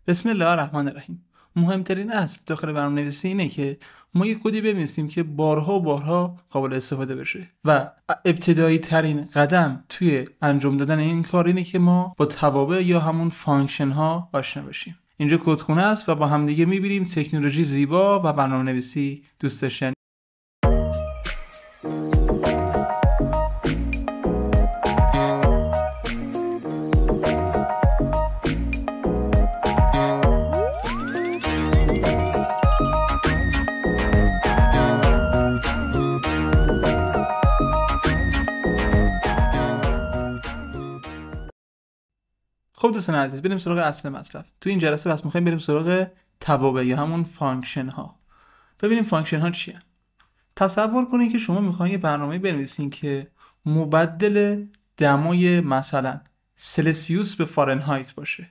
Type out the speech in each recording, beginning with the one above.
بسم الله الرحمن الرحیم. مهمترین اصل داخل برنامه‌نویسی اینه که ما یه کدی بنویسیم که بارها و بارها قابل استفاده بشه و ابتدایی ترین قدم توی انجام دادن این کار اینه که ما با توابع یا همون فانکشن ها آشنا بشیم. اینجا کدخونه است و با همدیگه می‌بینیم تکنولوژی زیبا و برنامه‌نویسی دوست داشتنی. خب دوستان عزیز، بریم سراغ اصل مطلب. تو این جلسه بس می‌خوایم بریم سراغ توابع یا همون فانکشن ها. ببینیم فانکشن ها چیه. تصور کنید که شما می‌خواید یه برنامه بنویسین که مبدل دمای مثلا سلسیوس به فارنهایت باشه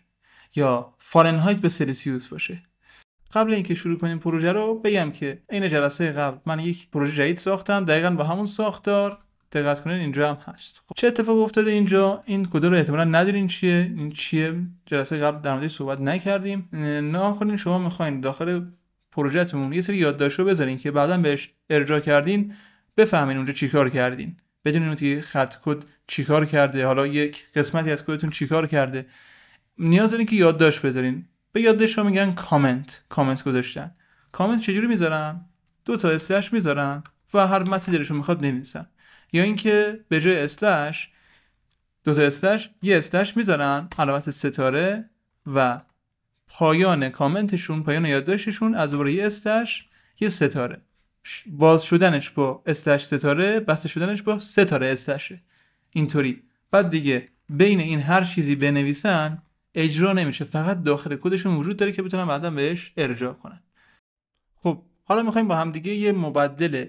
یا فارنهایت به سلسیوس باشه. قبل اینکه شروع کنیم پروژه رو بگم که این جلسه قبل من یک پروژه جدید ساختم دقیقاً با همون ساختار. دقت کنین اینجا هم هست. خب چه اتفاقی افتاده اینجا؟ این کد رو احتمالاً ندونین چیه. این چیه؟ جلسه قبل در موردش صحبت نکردیم. ناخودین شما می‌خواید داخل پروژه‌تون یه سری یادداشت‌ها بذارین که بعداً بهش ارجاع کردین بفهمین اونجا چیکار کردین. بدونین که خط کد چیکار کرده، حالا یک قسمتی از کدتون چیکار کرده. نیاز دارین که یادداشت بذارین. به یادداشت‌ها میگن کامنت گذاشتن. کامنت چجوری میذارن؟ 2 تا اسلش میذارن و هر متنی دلشون میخواد بنویسن. یا اینکه به جای اسلش 2 تا اسلش یه اسلش میذارن علامت ستاره و پایان کامنتشون، پایان یادداشتشون از دوباره یه اسلش یه ستاره. باز شدنش با اسلش ستاره، بسته شدنش با ستاره اسلشه. اینطوری. بعد دیگه بین این هر چیزی بنویسن اجرا نمیشه، فقط داخل کدشون وجود داره که بتونن بعدا بهش ارجاع کنن. خب حالا میخوایم با هم دیگه یه مبدل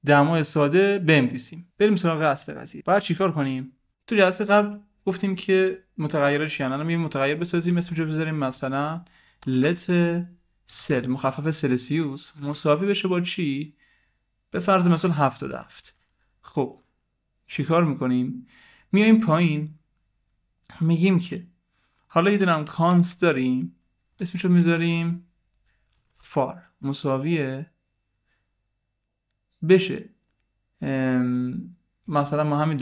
دمای ساده بنویسیم. بریم سراغ اصل قضیه. باید چیکار کنیم؟ تو جلسه قبل گفتیم که متغیرش چیه. الان یه متغیر بسازیم، اسمش رو بذاریم مثلا let سل مخفف سلسیوس مساوی بشه با چی؟ به فرض مثال 77. خب چیکار میکنیم؟ میایم پایین میگیم که حالا یه دونم کانست داریم، اسمش رو میذاریم فار مساویه بشه مثلا ما همین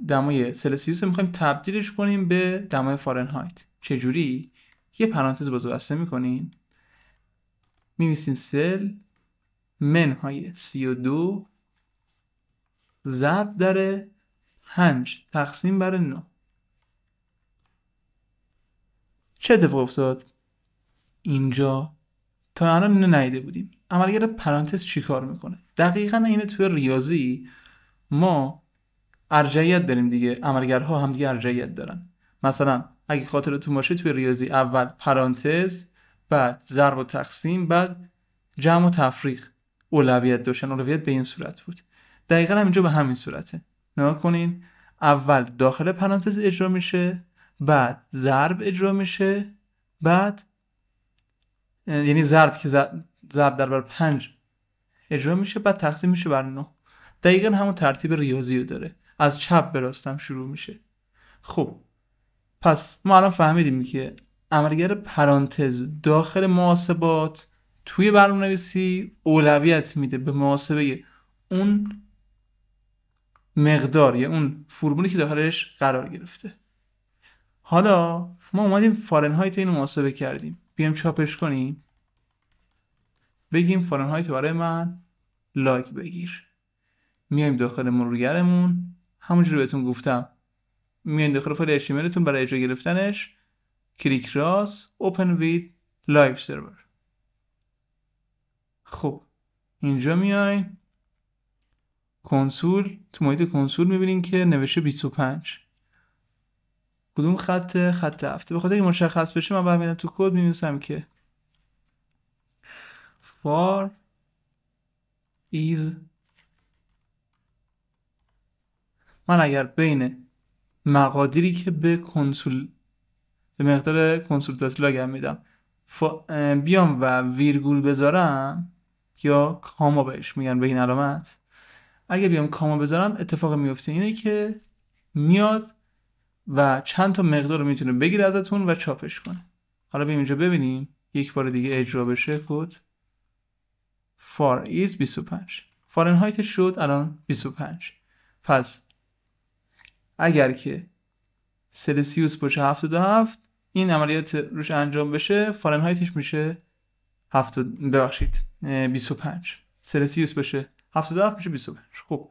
دمای سلسیوس میخوایم تبدیلش کنیم به دمای فارنهایت. چجوری؟ یه پرانتز باز بسته میکنین، می‌نویسین سل منهای 32 ضرب در 5 تقسیم بر 9. چه اتفاق افتاد؟ اینجا تا الان اینو ندیده بودیم. عملگر پرانتز چی کار میکنه؟ دقیقاً اینه. توی ریاضی ما ارجحیت داریم دیگه، عملگرها هم دیگه ارجحیت دارن. مثلا اگه خاطرتون باشه توی ریاضی اول پرانتز، بعد ضرب و تقسیم، بعد جمع و تفریق اولویت داشتن. اولویت به این صورت بود. دقیقاً هم اینجا به همین صورته. نگاه کنین، اول داخل پرانتز اجرا میشه، بعد ضرب اجرا میشه، بعد یعنی ضرب که ضرب در بر 5 اجرا میشه، بعد تقسیم میشه بر 9. دقیقاً همون ترتیب ریاضی رو داره، از چپ به راستم شروع میشه. خب پس ما الان فهمیدیم که عملگر پرانتز داخل محاسبات توی برنامه‌نویسی اولویت میده به محاسبه اون مقدار یا اون فرمولی که داخلش قرار گرفته. حالا ما اومدیم فارنهایت اینو محاسبه کردیم، بیایم چاپش کنیم، بگیم فارنهایت برای من لایک بگیر. میایم داخل مرورگرمون، همونجوری بهتون گفتم، میایم داخل فایل HTML تون برای اجرا گرفتنش کلیک راست open with live server. خب اینجا میایم کنسول، تو محیط کنسول میبینین که نوشته 25. کدوم خط هفته. به خاطر اینکه مشخص بشه من برمیدم تو کد می‌نویسم که for is من اگر بین مقادیری که به کنسول به مقدار کنسول لاگ میدم بیام و ویرگول بذارم یا کاما بهش میگن به این علامت، اگه بیام کاما بذارم اتفاق میفته اینه که میاد و چند تا مقدار رو میتونه بگیره ازتون و چاپش کنه. حالا بریم اینجا ببینیم یک بار دیگه اجرا بشه کد فار ایز 25 فارنهایت شد الان 25. پس اگر که سلسیوس باشه 77 این عملیات روش انجام بشه فارنهایتش میشه 25 سلسیوس باشه 77 میشه 25. خب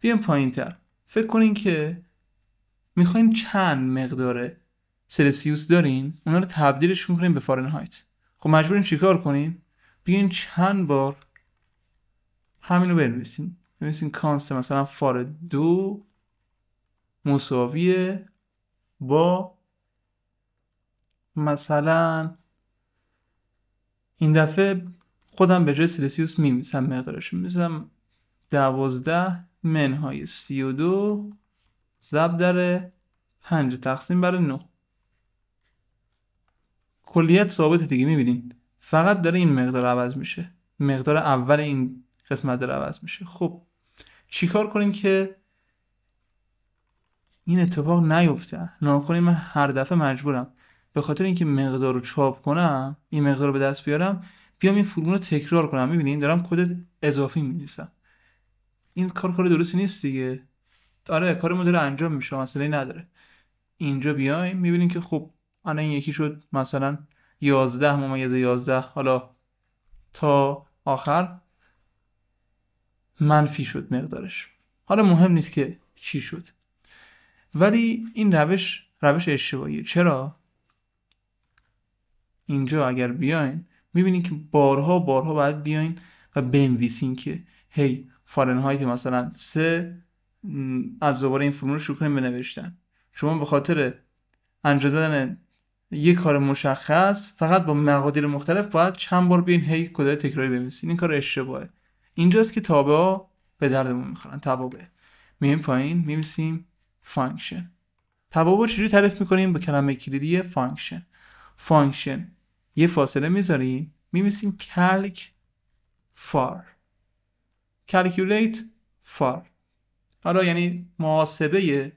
بیایم پایین تر فکر کنین که میخواین چند مقدار سلسیوس دارین اونا رو تبدیلش میکنین به فارنهایت. خب مجبورین چیکار کنین؟ بیاین چند بار همین رو بنویسین کانست مثلا فار 2 مساویه با مثلا این دفعه خودم به جای سلسیوس میمیسم مقدارش میمیسم 12 منهای 32 ضرب در 5 تقسیم بر 9. کلیت ثابته دیگه میبینین فقط داره این مقدار عوض میشه مقدار اول این قسمت داره عوض میشه. خب چیکار کنیم که این اتفاق نیفته؟ ناکنین من هر دفعه مجبورم به خاطر اینکه مقدار رو چاپ کنم این مقدار رو به دست بیارم بیام این فرمول رو تکرار کنم. میبینین دارم کد اضافی می‌نویسم. این کار درستی نیست دیگه. آره کارمون داره انجام میشه مسئله نداره. اینجا بیایم میبینین که خب الان این یکی شد مثلا 11 ممیز 11 حالا تا آخر منفی شد مقدارش. حالا مهم نیست که چی شد ولی این روش اشتباهیه. چرا؟ اینجا اگر بیاین میبینین که بارها باید بیاین و بنویسین که هی فارنهایت مثلا 3 از دوباره این فرمول رو شروع کنیم بنوشتن. شما به خاطر انجام دادن یک کار مشخص فقط با مقادیر مختلف باید چند بار بیاین هی کدای تکراری بنویسین. این کار اشتباهه. اینجاست که تابع‌ها به دردمون میخورن. توابع میایم پایین می‌نویسیم فانکشن. توابع چجوری تعریف میکنیم؟ با کلمه کلیدی فانکشن یه فاصله میذاریم می‌نویسیم calculate far. حالا یعنی محاسبه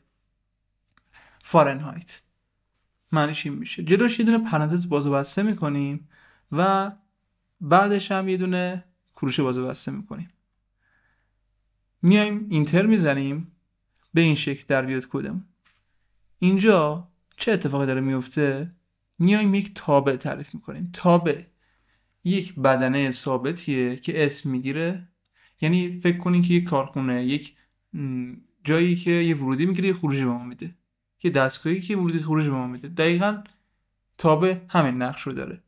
فارنهایت معنیش این میشه. جلوش یه دونه پرانتز باز و بسته میکنیم و بعدش هم یه دونه کروشه باز و بسته میکنیم. میایم اینتر میزنیم به این شکل در بیاد کدمون. اینجا چه اتفاقی داره میفته؟ میایم یک تابع تعریف میکنیم. تابع یک بدنه ثابتیه که اسم میگیره. یعنی فکر کنین که یک کارخونه یک جایی که یه ورودی میگیره یه خروجی به ما میده، یه دستگاهی که ورودی خروجی به ما میده. دقیقاً تابع همین نقش رو داره.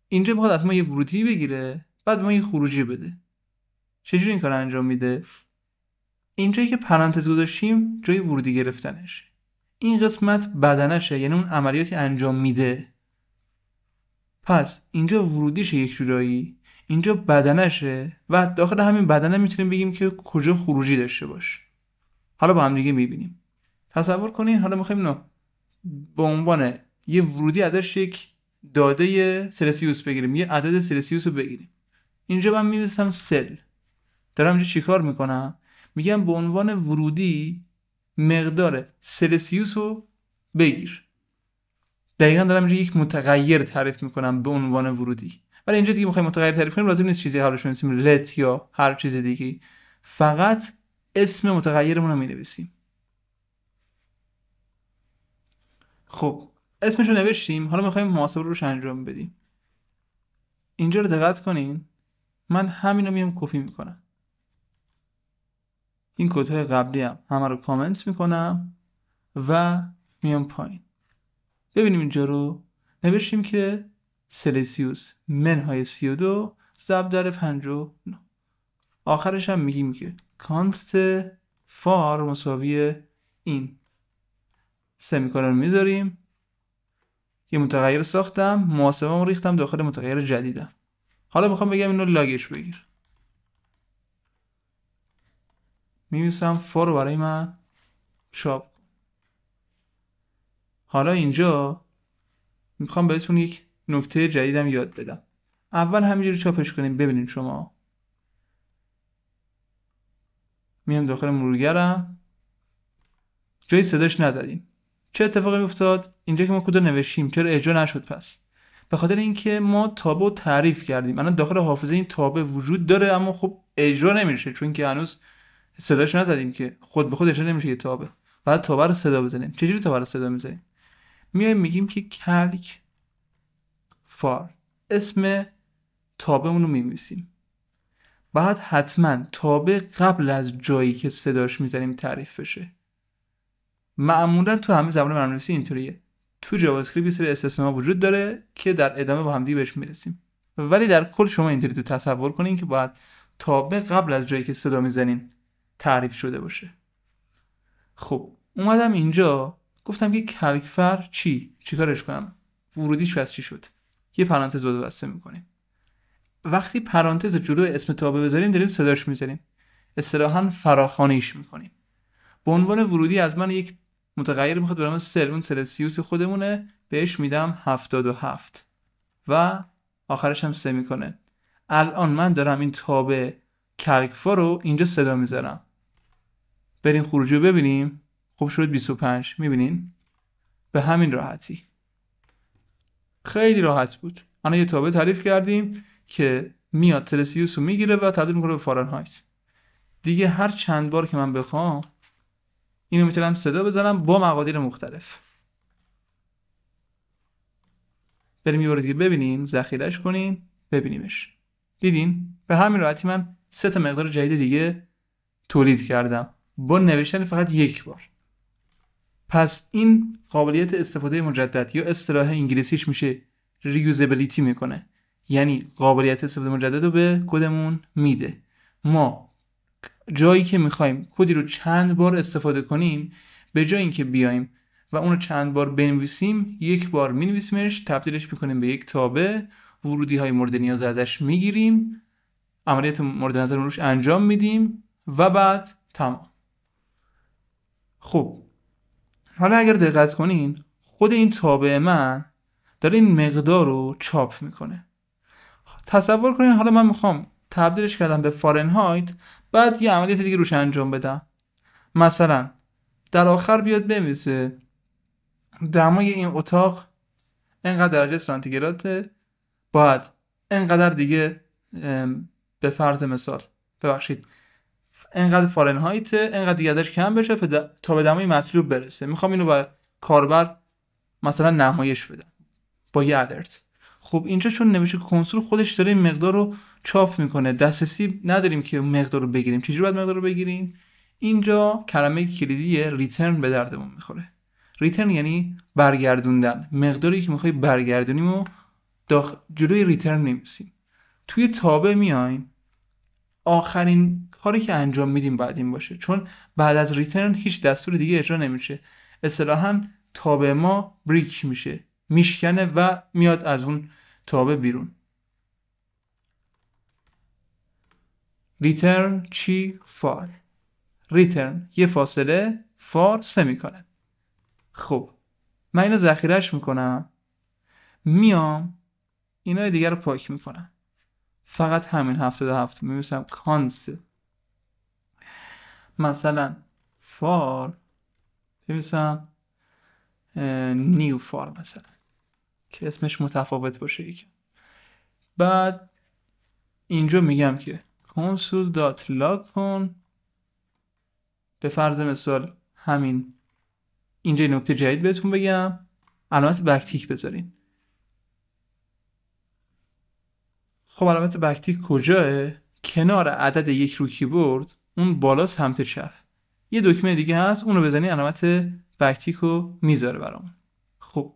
اینجا میخواد از ما یه ورودی بگیره بعد ما یه خروجی بده. چجوری این کار انجام میده؟ اینجایی که پرانتز گذاشتیم جای ورودی گرفتنش، این قسمت بدنشه یعنی اون عملیاتی انجام میده. پس اینجا ورودیشه یک جورایی، اینجا بدنشه و داخل همین بدنه میتونیم بگیم که کجا خروجی داشته باشه. حالا با هم دیگه میبینیم. تصور کنین حالا میخوایم اینو به عنوان یه ورودی ازش یک داده سلسیوس بگیریم، یه عدد سلسیوس رو بگیریم. اینجا من می‌نویسم سل. دارم اینجا چیکار میکنم؟ میگم به عنوان ورودی مقدار سلسیوس رو بگیر. دقیقاً دارم اینجا یک متغیر تعریف میکنم به عنوان ورودی. ولی اینجا دیگه میخوایم متغیر تعریف کنیم لازم نیست چیزی حالش بنویسیم لت یا هر چیز دیگه، فقط اسم متغیرمون رو مینویسیم. خب اسمش رو نوشتیم، حالا میخوایم محاسبه روش انجام بدیم. اینجا رو دقت کنین، من همینو میام کپی میکنم، این کدهای قبلی هم همه رو کامنت میکنم و میام پایین. ببینیم اینجا رو نوشتیم که سلسیوس منهای 32 ضرب در 59. آخرش هم میگیم که کانست فار مساوی این سمیکالون میذاریم. یه متغیر ساختم، محاسبه‌مو ریختم داخل متغیر جدیدم. حالا میخوام بگم اینو لاگش بگیر. می‌نویسم فار رو برای من چاپ کن. حالا اینجا میخوام بهتون یک نکته جدیدم یاد بدم. اول همینجوری چاپش کنیم. ببینید شما، میام داخل مرورگرم، جای صداش نزدیم. چه اتفاقی افتاد؟ اینجا که ما کد نوشتیم چرا اجرا نشد؟ پس به خاطر اینکه ما تابع رو تعریف کردیم. الان داخل حافظه این تابع وجود داره اما خب اجرا نمیشه چون که هنوز صداش نزدیم که خود به خود اجرا نمیشه یه تابع. بعد تابع رو صدا بزنیم. چجوری تابع رو صدا میزنیم؟ میایم میگیم که کلک فار، اسم تابعمون رو می‌نویسیم. بعد حتما تابع قبل از جایی که صداش میزنیم تعریف بشه. معمولا تو همه زبان برنامه‌نویسی اینطوریه. تو جاوا اسکریپت یه سری استثناء وجود داره که در ادامه با هم دیگه بهش میرسیم. ولی در کل شما اینطوری تو تصور کنین که باید تابع قبل از جایی که صدا میزنین تعریف شده باشه. خب اومدم اینجا گفتم که کلکفر چیکارش کنم؟ ورودیش پس چی شد؟ یه پرانتز باید بسته میکنیم. وقتی پرانتز جلوی اسم تابع بذاریم داریم صداش میذاریم. اصطلاحاً فراخوانیش میکنیم. به عنوان ورودی از من یک متغیر میخواد به نام اون سلسیوس خودمونه، بهش میدم 77 و آخرش هم سمیکولن. الان من دارم این تابع کلکفا رو اینجا صدا میذارم. بریم خروجی رو ببینیم. خب شد 25. میبینین؟ به همین راحتی. خیلی راحت بود. الان یه تابع تعریف کردیم که میاد سلسیوس رو میگیره و تبدیل میکنه به فارنهایت. دیگه هر چند بار که من بخوام اینو میتونم صدا بزنم با مقادیر مختلف. بریم یه بار دیگه ببینیم، ذخیره‌اش کنیم، ببینیمش. دیدین؟ به همین راحتی من 3 تا مقدار جدید دیگه تولید کردم با نوشتن فقط یک بار. پس این قابلیت استفاده مجدد یا اصطلاح انگلیسیش میشه ریوزابیلیتی میکنه. یعنی قابلیت استفاده مجدد رو به کدمون میده. ما جایی که میخوایم کدی رو چند بار استفاده کنیم، به جای اینکه بیایم و اون رو چند بار بنویسیم، یک بار مینویسیمش، تبدیلش میکنیم به یک تابع، ورودی های مورد نیاز ازش میگیریم، عملیات مورد نظر روش انجام میدیم و بعد تمام. خب حالا اگر دقت کنین خود این تابع من داره این مقدار رو چاپ میکنه. تصور کنین حالا من میخوام تبدیلش کردم به فارنهایت، بعد یه عملیات دیگه روش انجام بدم. مثلا در آخر بیاد بنویسه دمای این اتاق اینقدر درجه سانتیگراده، باید اینقدر دیگه به فرض مثال اینقدر فارنهایت، اینقدر دیگه ازش کم بشه تا به دمای مطلوب برسه. میخوام اینو با کاربر مثلا نمایش بدم با یه الرت. خب اینجا چون نوشته کنسول خودش داره این مقدار رو چاپ میکنه، دسترسی نداریم که مقدار رو بگیریم. چجوری باید مقدار رو بگیریم؟ اینجا کلمه کلیدی ریترن به دردمون میخوره. ریترن یعنی برگردوندن. مقداری که میخوای برگردونیم و جلوی ریترن نمیسیم. توی تابع میایم، آخرین کاری که انجام میدیم بعد این باشه، چون بعد از ریترن هیچ دستور دیگه اجرا نمیشه. اصطلاحاً تابع ما بریک میشه، میشکنه و میاد از اون تابع بیرون. ریترن چی؟ فار. ریترن یه فاصله، فار سمیکولن. خب من اینو ذخیره‌اش میکنم، میام اینا دیگه رو پاک میکنم، فقط همین 77 می‌نویسم کانست مثلا فار، می‌نویسم نیو فار مثلا که اسمش متفاوت باشه یکم. بعد اینجا میگم که console.log کن، به فرض مثال همین اینجا نکته جدید بهتون بگم، علامت بکتیک بذارین. خب علامت بکتیک کجاه؟ کنار عدد یک رو کیبورد، اون بالا سمت چپ یه دکمه دیگه هست، اونو بزنی علامت بکتیک رو میذاره برامون. خب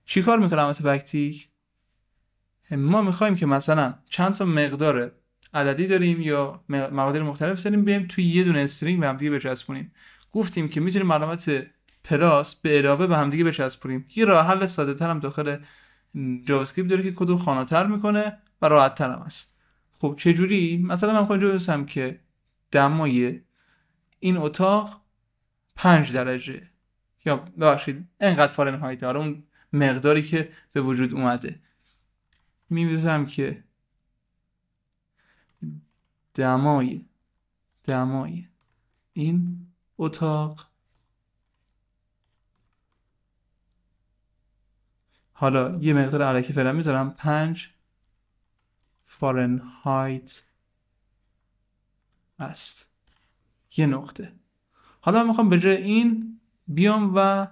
چی کار میکنه علامت بکتیک؟ ما میخوایم که مثلا چند تا مقدار عددی داریم یا مقادیر مختلف داریم، بریم توی یه دونه استرینگ به هم دیگه بچسبونیم. گفتیم که میتونیم علامت پلاس به اضافه به هم دیگه بچسبونیم. یه راه حل ساده تر هم داخل جاوا اسکریپت داره که کدو خانه‌تر میکنه و راحت تر هم است. خب چه جوری؟ مثلا من میخوام اینجا بنویسم که دمای این اتاق 5 درجه یا ببخشید اینقدر فارنهایت، آره اون مقداری که به وجود اومده. می‌نویسم که دمای این اتاق، حالا یه مقدار الکی فعلا میذارم 5 فارنهایت است. یه نقطه. حالا من میخوام به جای این بیام و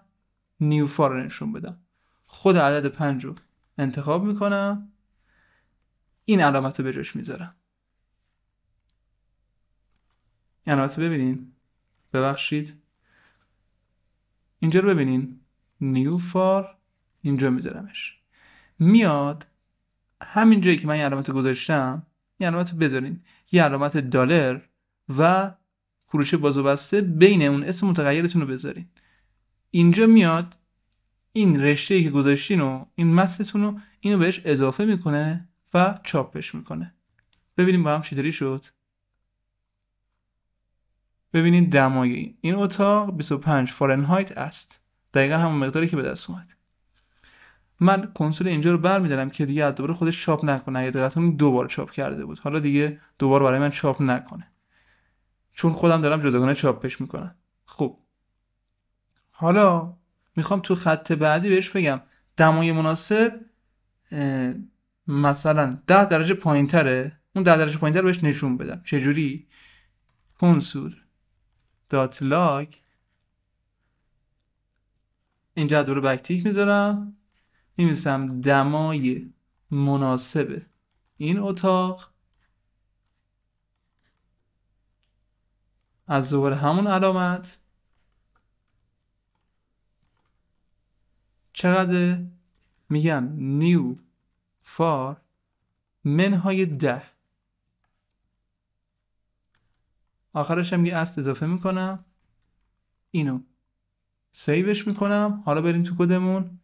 نیو فار نشون بدم. خود عدد 5 رو انتخاب میکنم، این علامت رو به جاش میذارم. این علامت رو ببینین، ببخشید اینجا رو ببینین، نیو فار، اینجا میذارمش. میاد همین جایی که من یه علامت گذاشتم یه علامت بذارین، یه علامت دلار و کروشه باز و بسته بین اون اسم متغیرتون رو بذارین. اینجا میاد این رشته‌ای که گذاشتین و این متنتون رو اینو بهش اضافه میکنه و چاپش میکنه. ببینیم با هم چطوری شد. ببینید دمای این اتاق 25 فارنهایت است. دقیقا همون مقداری که به دست اومد. من کنسول اینجا رو برمی‌دارم که دیگه دوباره خودش چاپ نکنه. اگه دقیقاً 2 بار چاپ کرده بود، حالا دیگه 2 بار برای من چاپ نکنه، چون خودم دارم جداگانه چاپش میکنم. خب حالا میخوام تو خط بعدی بهش بگم دمای مناسب مثلا 10 درجه پایینتره، اون 10 درجه پایینتر بهش نشون بدم. چجوری؟ کنسول دات لاگ، اینجا دوره بکتیک میذارم، می‌نویسم دمای مناسب این اتاق از دوباره همون علامت چقدر؟ میگم نیو فار منهای 10. آخرش هم یه است اضافه میکنم، اینو سیوش میکنم. حالا بریم تو کدمون،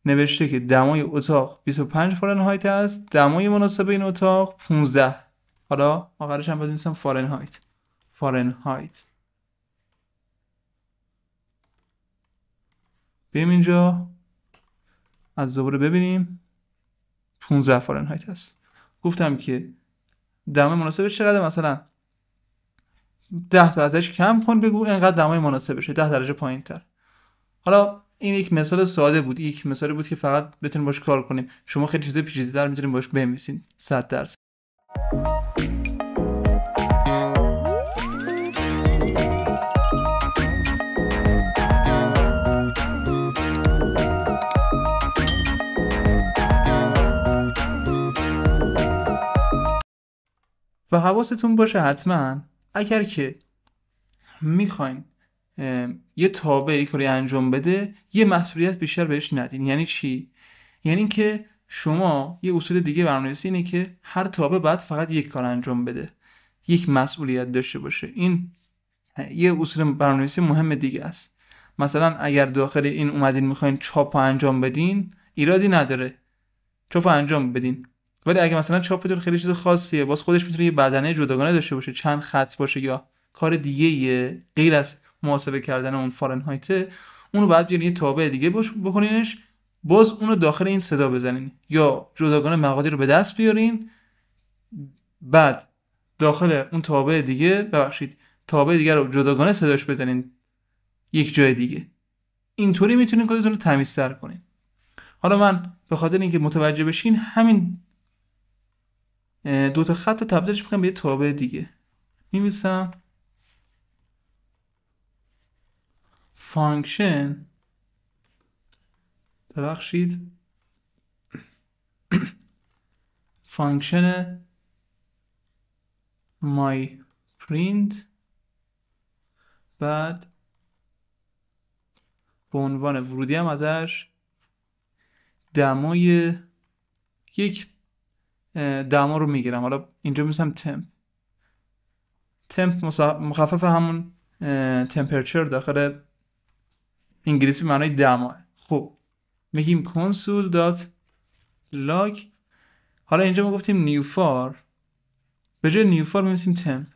نوشته که دمای اتاق 25 فارنهایت است، دمای مناسب این اتاق 15. حالا آخرش هم بنویسم فارنهایت. بریم اینجا از دوباره ببینیم 15 فارنهایت است. گفتم که دمای مناسبش چقدر، مثلا 10 تا ازش کم کن، بگو اینقدر دمای مناسبشه، 10 درجه پایین‌تر. حالا این یک مثال ساده بود، یک مثالی بود که فقط بتونیم باش کار کنیم. شما خیلی چیز پیچیده‌تر میتونید باش بنویسین 100%. و حواستون باشه حتما اگر که میخواین یه تابع کاری انجام بده، یه مسئولیت بیشتر بهش ندین. یعنی چی؟ یعنی که شما یه اصول دیگه برنامه‌نویسی اینه که هر تابع باید فقط یک کار انجام بده، یک مسئولیت داشته باشه. این یه اصول برنامه‌نویسی مهم دیگه است. مثلا اگر داخل این اومدین میخواین چاپ انجام بدین، ایرادی نداره، چاپ انجام بدین. ولی اگه مثلا چاپتون خیلی چیز خاصیه، باز خودش میتونه یه بدنه جداگانه داشته باشه، چند خط باشه یا کار دیگه غیر از محاسبه کردن اون فارنهایت، اونو بعد بیارین یه تابع دیگه بکنینش، باز اونو داخل این صدا بزنین یا جداگانه مقادیر رو به دست بیارین، بعد داخل اون تابع دیگه تابع دیگه رو جداگانه صداش بزنین یک جای دیگه. اینطوری میتونین کدتون رو تمیزتر کنین. حالا من به خاطر اینکه متوجه بشین همین 2 تا خط رو تبدیلش میکنم به یه تابع دیگه. می‌نویسم فانکشن، ببخشید، فانکشن my print، بعد به عنوان ورودی هم ازش دمای یک دما رو میگیرم. حالا اینجا می‌نویسم تمپ مخفف همون تمپرچر داخل انگلیسی معنای دما. خب میگیم console.log. حالا اینجا ما گفتیم نیو فار، به جای نیو فار می‌نویسیم تمپ.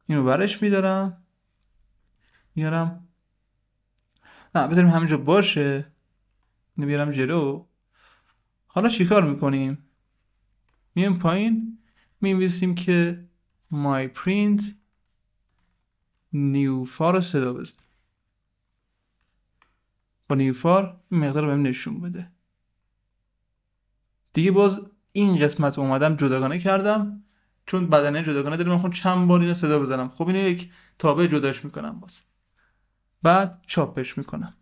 اینو برش میارم، نه بذاریم همینجا باشه، اینو بیارم جلو. حالا چیکار میکنیم؟ میایم پایین، می‌نویسیم که my print new فار رو صدا بزن. با نیوفار این مقدار رو بهم نشون بده. دیگه باز این قسمت رو اومدم جداگانه کردم، چون بدنه جداگانه داریم. من چند بار اینو صدا بزنم. خب اینو یک تابع جداش میکنم، باز بعد چاپش میکنم.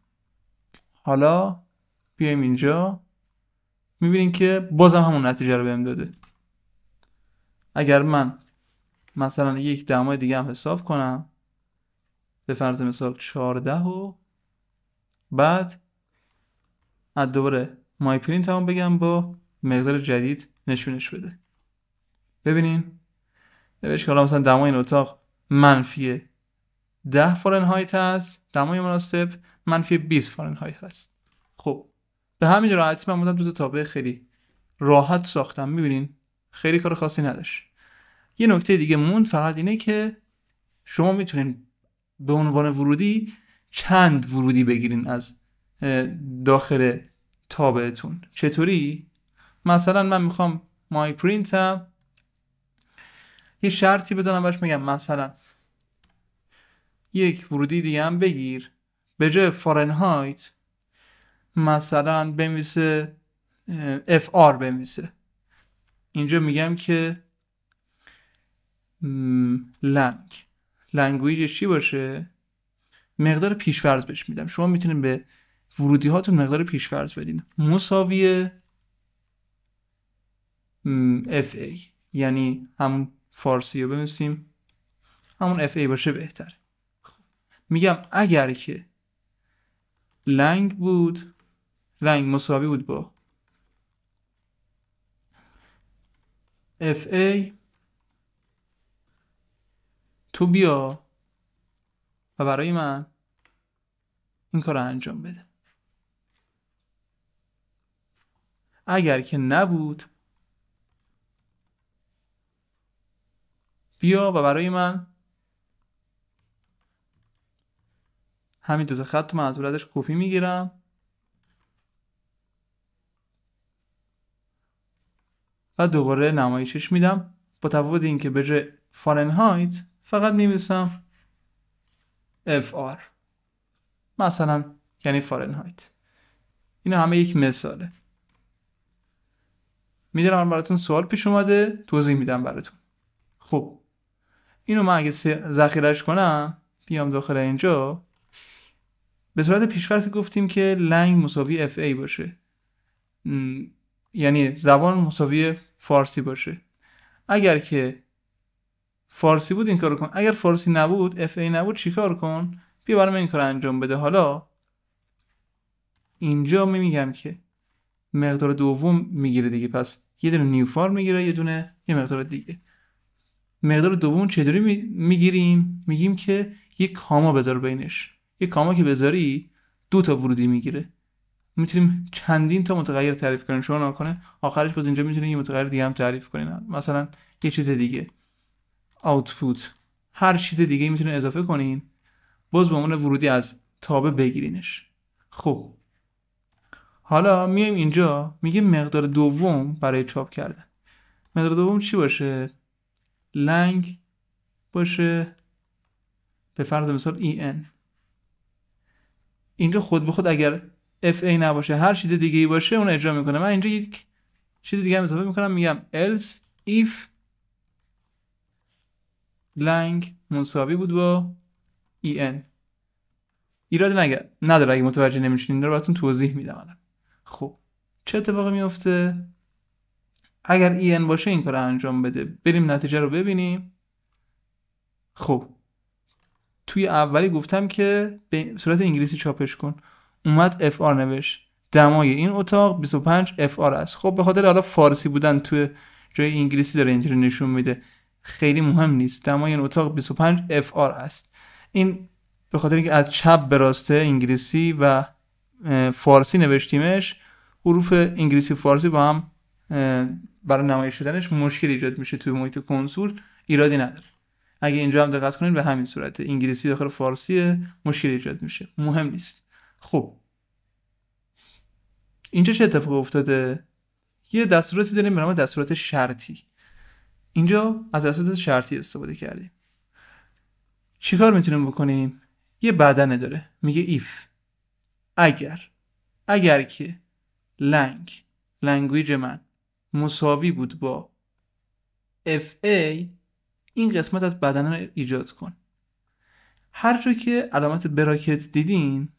حالا بیایم اینجا، میبینین که بازم همون نتیجه رو بهم داده. اگر من مثلا یک دمای دیگه هم حساب کنم، به فرض مثال 14 و بعد از دوباره مای پرینت هم بگم با مقدار جدید نشونش بده. ببینین نوشت که حالا مثلا دمای این اتاق منفی 10 فارنهایت هست، دمای مناسب منفی 20 فارنهایت هست. خب به همین راحتی من بودم دو تا تابع خیلی راحت ساختم. میبینین خیلی کار خاصی نداشت. یه نکته دیگه موند، فقط اینه که شما میتونین به عنوان ورودی چند ورودی بگیرین از داخل تابعتون. چطوری؟ مثلا من میخوام مای پرینتم یه شرطی بزنم باش، میگم مثلا یک ورودی دیگه هم بگیر، به جای فارنهایت مثلا بنویسه FR بنویسه. اینجا میگم که لنگویج چی باشه؟ مقدار پیش‌فرض بهش میدم. شما میتونید به ورودی هاتون مقدار پیش‌فرض بدین. مساوی FA، یعنی همون فارسی رو بنویسیم همون FA باشه بهتر. میگم اگر که لنگ بود، لنگ مساوی بود با FA، تو بیا و برای من این کار رو انجام بده. اگر که نبود، بیا و برای من همین دو تا خط من از ازش کپی میگیرم و دوباره نمایشش میدم. با تفاوت این که به جای فارنهایت فقط می‌نویسم FR مثلا، یعنی فارنهایت. اینا همه یک مثاله. میدونم براتون سوال پیش اومده، توضیح میدم براتون. خب اینو من اگه ذخیره‌اش کنم، بیام داخل اینجا، به صورت پیش‌فرض گفتیم که لنگ مساوی FA باشه، یعنی زبان مساوی فارسی باشه. اگر که فارسی بود این کارو کن، اگر فارسی نبود، FA نبود، چیکار کن؟ بیا برام این کارو انجام بده. حالا اینجا میگم که مقدار دوم میگیره دیگه، پس یه دونه نیوفار میگیره، یه مقدار دیگه. مقدار دوم چطوری میگیریم؟ میگیم که یک کاما بذار بینش. یک کاما که بذاری دو تا ورودی میگیره. میتونیم چندین تا متغیر تعریف کنیم. شما نکنه آخرش باز اینجا میتونید یه متغیر دیگه هم تعریف کنین، مثلا یه چیز دیگه، آوتپوت، هر چیز دیگه میتونید اضافه کنین، باز به عنوان ورودی از تابع بگیرینش. خب حالا میایم اینجا میگیم مقدار دوم برای چاپ کردن. مقدار دوم چی باشه؟ لنگ باشه، به فرض مثال EN. اینجا خود به خود اگر FA نباشه، هر چیز دیگه ای باشه اون اجرا میکنه. من اینجا یک چیز دیگه هم اضافه میکنم، میگم else if لنگ مساوی بود با EN. ایراد نداره اگه متوجه نمیشین، این رو براتون توضیح میدم الان. خب چه اتفاقی میفته اگر EN باشه؟ این کار رو انجام بده. بریم نتیجه رو ببینیم. خب توی اولی گفتم که به صورت انگلیسی چاپش کن، اومد FR نوشت. دمای این اتاق 25 FR است. خب به خاطر حالا فارسی بودن توی جای انگلیسی داره اینجوری نشون میده، خیلی مهم نیست. دمای این اتاق 25 FR است. این به خاطر اینکه از چپ به راسته انگلیسی و فارسی نوشتیمش، حروف انگلیسی و فارسی با هم برای نمایش شدنش مشکل ایجاد میشه توی محیط کنسول. ایرادی نداره. اگه اینجا هم دقت کنین به همین صورت، انگلیسی داخل فارسی مشکل ایجاد میشه، مهم نیست. خب اینجا چه اتفاقی افتاده؟ یه دستوراتی داریم به نام دستورات شرطی. اینجا از دستورات شرطی استفاده کردیم. چیکار میتونیم بکنیم؟ یه بدنه داره، میگه if اگر که لنگویج من مساوی بود با FA، این قسمت از بدنه رو ایجاد کن. هر جا که علامت براکت دیدین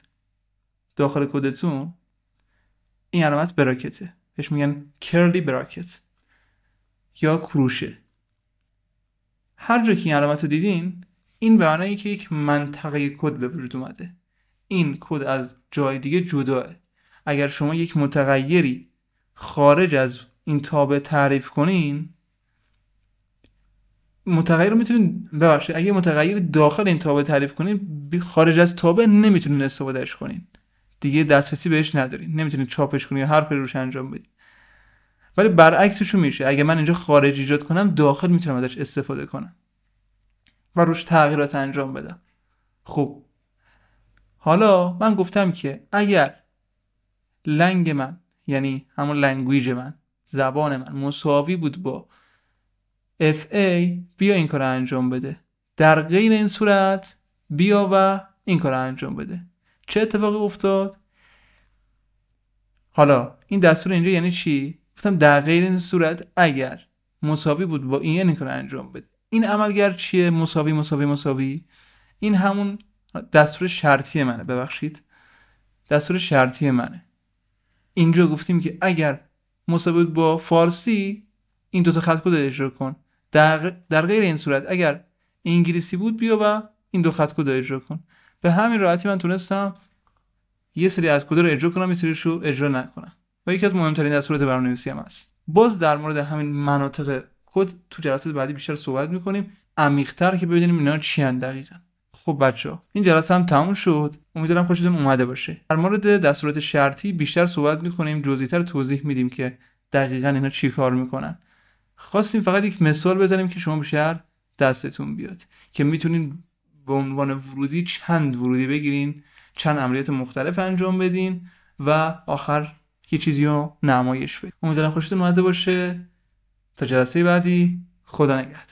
داخل کدتون، این علامت براکته، بهش میگن کرلی براکت یا کروشه. هر جا که این علامت رو دیدین، این به معنیه که یک منطقه کد به وجود اومده. این کد از جای دیگه جداه. اگر شما یک متغیری خارج از این تابع تعریف کنین، متغیر رو میتونین اگه متغیر داخل این تابع تعریف کنین، خارج از تابع نمیتونین استفادهش کنین، دیگه دسترسی بهش ندارین، نمیتونین چاپش کنین یا هر کاری روش انجام بدین. ولی برعکسش میشه، اگه من اینجا خارج ایجاد کنم، داخل میتونم ازش استفاده کنم و روش تغییرات انجام بدم. خب حالا من گفتم که اگر لنگ من، یعنی همون لنگویج من، زبان من مساوی بود با FA، بیا این کار انجام بده. در غیر این صورت بیا و این کار انجام بده. چه اتفاقی افتاد؟ حالا این دستور اینجا یعنی چی؟ گفتم در غیر این صورت اگر مساوی بود با این کار انجام بده. این عملگر چیه؟ مساوی. این همون دستور شرطی منه. دستور شرطی منه. اینجا گفتیم که اگر مساوی بود با فارسی، این دوتا خط کد اجرا کن. در غیر این صورت اگر انگلیسی بود، بیا و این دو خط کد اجرا کن. به همین راحتی من تونستم یه سری از کد رو اجرا کنم، یه سریشو اجرا نکنم و یکی از مهمترین دستورات برنامه‌نویسی هم هست. باز در مورد همین مناطق کد تو جلسات بعدی بیشتر صحبت می‌کنیم، عمیق‌تر، که ببینیم اینا چی ان دقیقاً. خب بچه‌ها، این جلسه هم تموم شد. امیدوارم خوشتون اومده باشه. در مورد دستورات شرطی بیشتر صحبت می‌کنیم، جزئی‌تر توضیح میدیم که دقیقاً اینا چی کار می‌کنن. خواستیم فقط یک مثال بزنیم که شما بیشتر دستتون بیاد، که میتونین به عنوان ورودی چند ورودی بگیرین، چند عملیات مختلف انجام بدین و آخر یه چیزی رو نمایش بدین. امیدوارم خوشتون اومده باشه. تا جلسه بعدی، خدا نگهدار.